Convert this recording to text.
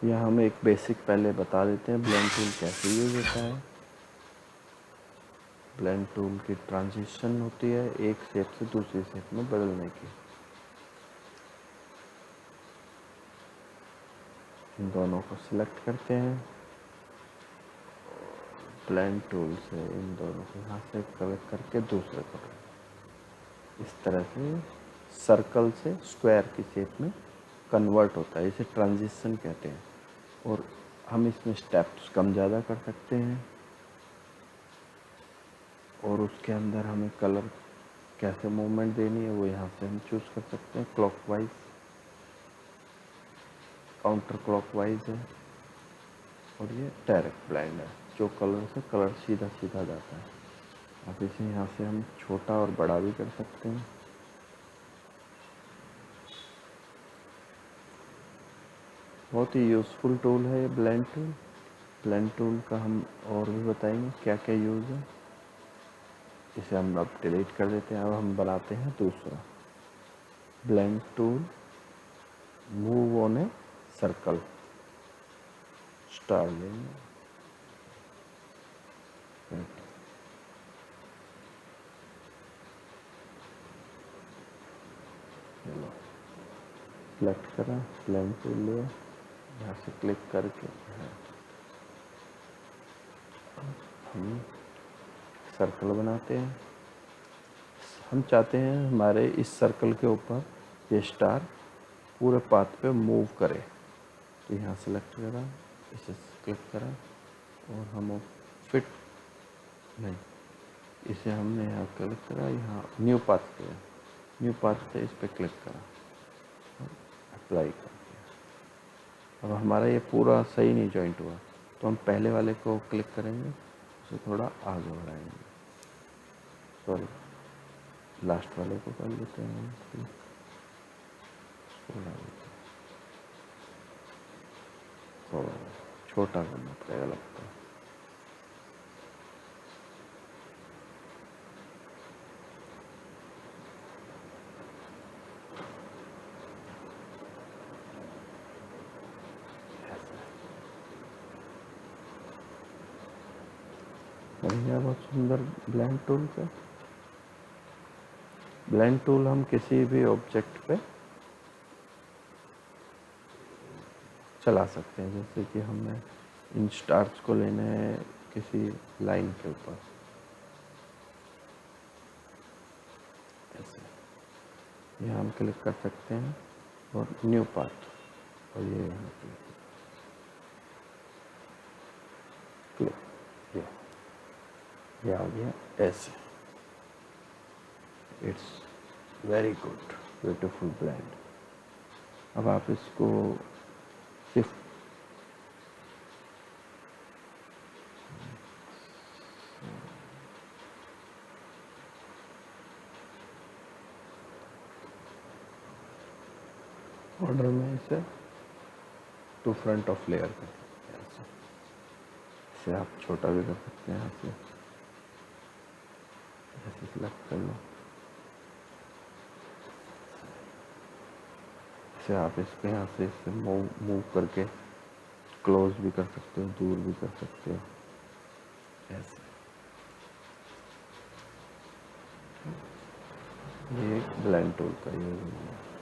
यह हम एक बेसिक पहले बता देते हैं ब्लेंड टूल कैसे यूज होता है। ब्लेंड टूल की ट्रांजिशन होती है एक शेप से दूसरी शेप में बदलने की। इन दोनों को सिलेक्ट करते हैं, ब्लेंड टूल से इन दोनों को यहाँ से कलेक्ट करके दूसरे को इस तरह से सर्कल से स्क्वायर की शेप में कन्वर्ट होता है। इसे ट्रांजिशन कहते हैं। और हम इसमें स्टेप्स कम ज़्यादा कर सकते हैं और उसके अंदर हमें कलर कैसे मूवमेंट देनी है वो यहाँ से हम चूज़ कर सकते हैं। क्लॉकवाइज, काउंटर क्लॉकवाइज है और ये डायरेक्ट ब्लाइंड है, जो कलर से कलर सीधा सीधा जाता है। अब इसे यहाँ से हम छोटा और बड़ा भी कर सकते हैं। बहुत ही यूज़फुल टूल है ये ब्लेंड टूल। ब्लेंड टूल का हम और भी बताएंगे क्या क्या यूज़ है। इसे हम अब डिलीट कर देते हैं। अब हम बनाते हैं दूसरा blend tool, move on a circle, star लेंगे, सेलेक्ट करा, ब्लेंड टूल लिया, यहाँ से क्लिक करके हम सर्कल बनाते हैं। हम चाहते हैं हमारे इस सर्कल के ऊपर ये स्टार पूरे पाथ पे मूव करे, तो यहाँ सेलेक्ट करा, इसे क्लिक करा और हम फिट नहीं, इसे हमने यहाँ क्लिक करा, यहाँ न्यू पाथ पे, न्यू पाथ पे इस पर क्लिक करा, अप्लाई कर दिया। अब हमारा ये पूरा सही नहीं जॉइंट हुआ, तो हम पहले वाले को क्लिक करेंगे, उसे थोड़ा आगे बढ़ाएंगे। सॉरी, लास्ट वाले को कर लेते हैं, थोड़ा छोटा करना पड़ेगा लगता है। बढ़िया, बहुत सुंदर ब्लेंड टूल से। ब्लेंड टूल हम किसी भी ऑब्जेक्ट पे चला सकते हैं। जैसे कि हमें इन स्टार्स को लेना है किसी लाइन के ऊपर, ऐसे यहाँ हम क्लिक कर सकते हैं और न्यू पाथ, और ये यहाँ क्लिक, ये आ गया ऐसे। It's very good, beautiful blend. अब आप इसको सिर्फ ऑर्डर में इसे टू फ्रंट ऑफ लेयर कर सकते हैं ऐसे। इसे आप छोटा भी कर सकते हैं, यहाँ से ऐसे सिलेक्ट कर लो। इसे आप इस पे यहाँ से इससे मूव करके क्लोज भी कर सकते हो, दूर भी कर सकते हो ऐसे। ये ब्लेंड टूल का यूज है।